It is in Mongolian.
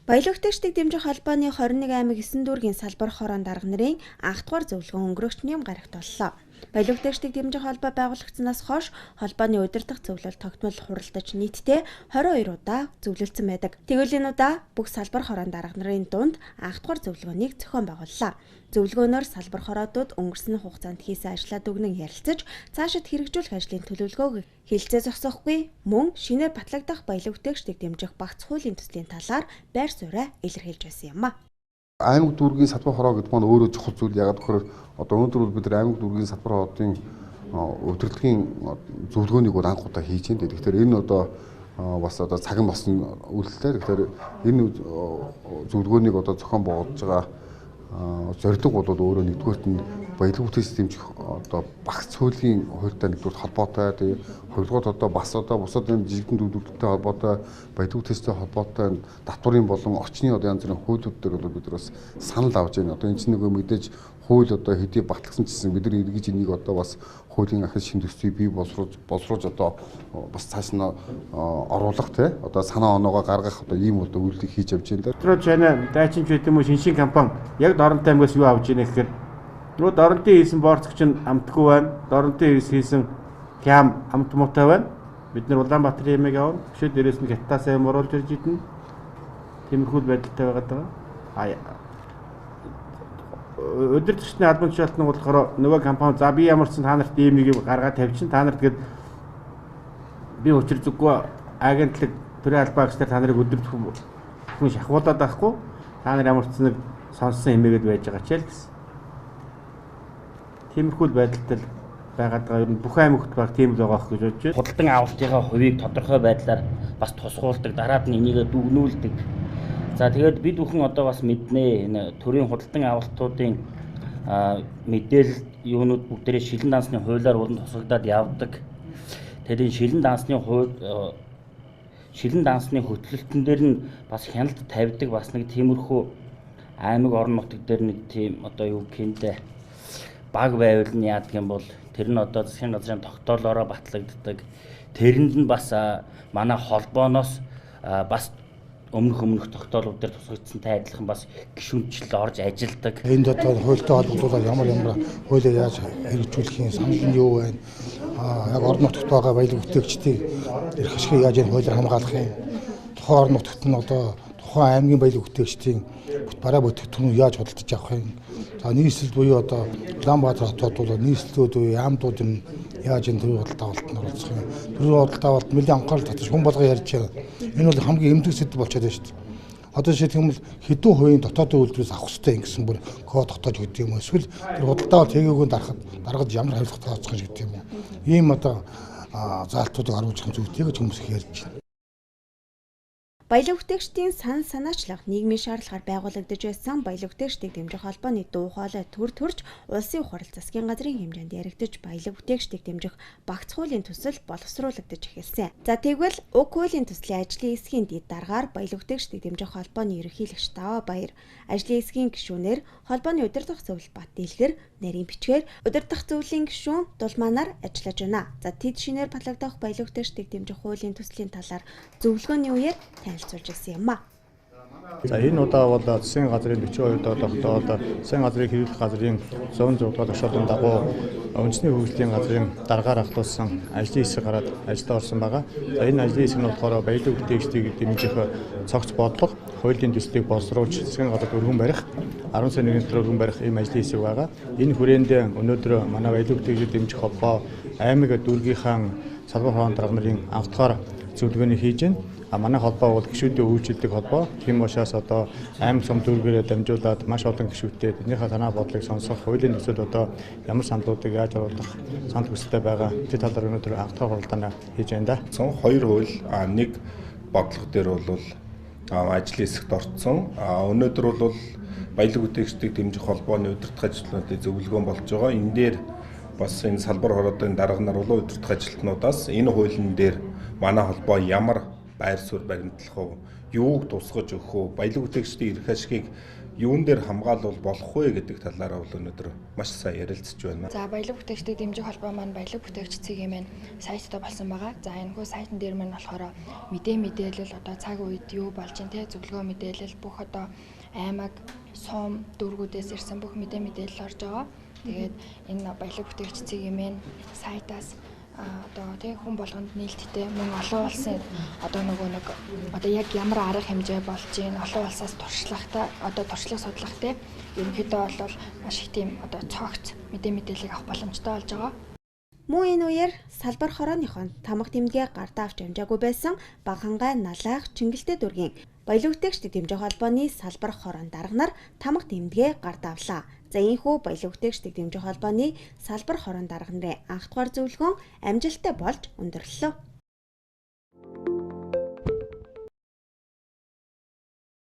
Баялаг үтгэгчдийг дэмжих холбооны 21 аймаг 9 дүүргийн салбар хорон дарга нарын анх дугаар зөвлөгөө өнгөрөгч нэм гарагт боллоо. Баялаг үтгэгчдийг дэмжих холбоо байгуулагдсанаас хойш холбооны удирдах зөвлөл тогтмол хуралдаж нийтдээ 22 удаа зөвлөлдсөн байдаг. Тэгвэл энэ удаа бүх салбар хорон дарга нарын дунд анх дугаар зөвлөгөөнийг зохион байгууллаа. Зөвлөгөөнөөр салбар хороодууд өнгөрсөн хугацаанд хийсэн ажлаа дүгнэн ярилцаж, цаашид хэрэгжүүлэх ажлын төлөвлөгөөг хэлэлцээ зогсоохгүй мөн шинээр батлагдах баялаг үтгэгчдийг дэмжих багц хуулийн төслийн талаар байр сууриа илэрхийлж байсан юм а. Аймаг дүүргийн салбар хороо гэдэг нь өөрөө чухал зүйл. Ягаад гэхээр одоо өнөөдөр бид нар аймаг дүүргийн салбар хороодын удирдлагын зөвлөгөөнийг анх удаа хийж байна. Тэгэхээр энэ одоо бас одоо цаган болсон үйлдэлтэй. Тэгэхээр энэ зөвлөгөөнийг одоо зохион байгуулж байгаа зорилго бол өөрөө нэгдүгээрт нь баялаг үтгэгчдийг дэмжих одоо багц хуулийн хуультай нэгдүгээр холбоотой. Тэгээ хоёрдугаар одоо бас одоо бусад энэ жижигхэн төлөвлөлттэй холбоотой баялаг үтгэгчтэй холбоотой татварын болон орчны одоо янз бүрийн хуулиуд дээр бол бид нар бас санал авж байна. Одоо энэ чинь нөгөө мэдээж хууль одоо хэдий батлагдсан ч гэсэн бид нар эргэж энийг одоо бас хуулийн ахил шин төслийг бий боловсруулж одоо бас цааш нь оруулах тий одоо санаа оноогоо гаргах одоо ийм одоо үйлдэл хийж явж байна. Метро чанаа дайчин ч гэдэг юм уу шинжийн компани яг Доронтой аймгаас юу авж ийнэ гэхээр нөгөө Доронтын хийсэн борцогч нь амтгүй байна. Доронтын хийсэн кям амт муутай байна. Бид нар Улаанбаатарын ямиг авна. Бишээ дээрээс нь Хятадаас аим оруулж ирж идэнэ. Тиймэрхүү байдалтай байгаад байгаа. Удирдлагчны албан тушаалтны болохоор нөгөө компани за би ямар ч та нарт ийм нэг гаргаад тавьчин та нарт гээд би учир зүггүй агентлаг төрийн албаагчдаар та нарыг өдөртөх хүн шахуулаад байхгүй та нар ямар ч нэг сонссон хэмээгээд байж байгаа ч л гэсэн. Тиймэрхүү байдалтай байгаад байгаа ер нь бүх аймагт баг тийм л байгаа гэж бодож байна. Худалдан авалтынхаа хувийг тодорхой байдлаар бас тусгуулдаг, дараад нь энийг дүгнүүлдэг. За тэгээд бид бүхэн одоо бас мэднэ энэ төрийн худалдан авалтуудын мэдээлэл юунууд бүгдээрээ шилэн дансны хуулиар уран тусгагдаад явдаг. Тэгээд шилэн дансны хөтлөлтөн дээр нь бас хяналт тавьдаг бас нэг тиймэрхүү аймаг орон нутаг дээр нэг тийм одоо юу гэнтэй баг байвал нь яадаг юм бол тэр нь одоо засгийн газрын тогтоолоороо батлагддаг. Тэрэнд нь бас манай холбооноос бас өмнөх тогтоолууд дээр тусгагдсантай адилхан бас гишүүнчил орж ажилдаг. Энд одоо хуультай холбогдуулаад ямар хуулийг яаж хэрэгжүүлэх юм санал нь юу байна? Яг орон нутагт байгаа баялаг үтгэгчдийг эрх ашигыг яаж энэ хуулиар хамгаалах юм? Тухайн орон нутагт нь одоо тухайн аймгийн баялаг үтгэгчдийн бараа бүтээгдэхүүн яаж худалдаж авах юм? За нийслэл буюу одоо Улаанбаатар хотод бол нийслэлүүд буюу яамдууд нь яаж энэ төрийн худалдаа авалтанд оролцох юм? Төрийн худалдаа авалт нэлээд анхаарал татаж хүн болго ярьж байна. Энэ бол хамгийн эмзэг сэдв болчиход байна шүү дээ. Одоо жишээ нь хэдэн хувийн дотоодын үйлдвэрээс авах хэрэгтэй гэсэн бүр код тогтоож өгдөг юм. Эсвэл тэр худалдаа авалт хийгээгүй дарахад ямар хариуцлага тооцох гэж гэдэг юм. Ийм одоо заалтуудыг оруулах зүйтэй гэж хүмүүс их ярьж байна. Баялаг үтгэгчдийн санаачлах нийгмийн шаардлагаар байгуулагдаж байсан баялаг үтгэгчдийг дэмжих холбооны дуу хоолой төрж улсын хурал засгийн газрын хэмжээнд яригдж баялаг үтгэгчдийг дэмжих багц хуулийн төсөл боловсруулагдаж эхэлсэн. За тэгвэл уг хуулийн төслийн ажлын хэсгийн дэд дараагаар баялаг үтгэгчдийг дэмжих холбооны ерөнхийлөгч Даваа Баяр, ажлын хэсгийн гишүүнээр холбооны удирдах зөвлөл Бат Дэлгэр, нарийн бичгээр удирдах зөвлөлийн гишүүн Дулманаар ажиллаж байна. За тэд шинээр батлагдах баялаг үтгэгчдийг дэмжих хуулийн төслийн талаар зөвлөгөөний үеэр танилцуулж ирсэн юм а. За энэ удаа бол засгийн газрын 42 доод тогтоолд засгийн газрын хэрэглэх газрын 106 дугаар тушаалын дагуу үндэсний хөгжлийн газрын дараагаар ахлуулсан ажлын хэсэг гараад ажилд орсон байгаа. За энэ ажлын хэсэг нь болохоор баялаг үтгэгчдийг дэмжих цогц бодлого, хуулийн төслийг боловсруулж засгийн газарт өргөн барих 10 сая нэгэн дотор өргөн барих ийм ажлын хэсэг байгаа. Энэ хүрээнд өнөөдөр манай баялаг үтгэгчдийг дэмжих холбоо аймаг дүүргийнхаа салбар хорон дарга нарын анх дахь зөвлөгөөнийг хийж байна. Манай холбоо бол гишүүдийн үйлчлдэг холбоо. Тийм учраас одоо аймаг сум дүүргээрээ дамжуулаад маш олон гишүүдтэй тэднийхээ санаа бодлыг сонсох, хуулийн төсөл одоо ямар саналуудыг яаж оруулах санал хүсэлтэй байгаа. Тэр талаар өнөөдөр анх дахь хуралдаанаа хийж байна да. Хоёр хууль нэг бодлого дээр бол ажлын хэсэгт орцсон. Өнөөдөр бол баялаг үтгэгчдийг дэмжих холбооны удирдах ажилтнуудын зөвлөгөөн болж байгаа. Энэ дээр бас энэ салбар хороодын дарга нар улаан удирдах ажилтнуудаас энэ хуулийн дээр манай холбоо ямар байр суурь баримтлах уу, юуг тусгаж өгөх үү, баялаг үтгэгчдийн эрх ашигыг юун дээр хамгаалал болох вэ гэдэг талаараа бол өнөөдөр маш сайн ярилцж байна. За баялаг бүтээгчдийн дэмжих холбоо маань баялаг бүтээгч цэгийн маань сайттай болсон байгаа. За энэ хүү сайтн дээр маань болохоор мэдээлэл одоо цаг үед юу болж ин тэ зөвлөгөө мэдээлэл бүх одоо аймаг, сум, дүүргүүдээс ирсэн бүх мэдээлэл орж байгаа. Тэгээд энэ баялаг бүтээгч цэгийн маань сайтаас одоо тэг хүн болгонд нээлттэй мөн олон улсын одоо нөгөө нэг одоо яг ямар арга хэмжээ болж ийн олон улсаас туршлагатай одоо туршлага судлахтай ерөнхийдөө бол маш их тийм одоо цогц мэдээллийг авах боломжтой болж байгаа. Мөн энэ үеэр салбар хорооныхон тамга тэмдгээ гартаа авч амжаагүй байсан Банхангай, Налайх, Чингэлтэй дүүргийн баялаг бүтээгчдийн дэмжих холбооны салбар хороон дарга нар тамга тэмдгээ гартаа авлаа. За ийхүү баялаг бүтээгчдийн дэмжих холбооны салбар хороон дарга нарын анхдугаар зөвлөгөөн амжилттай болж өндөрлөлөө.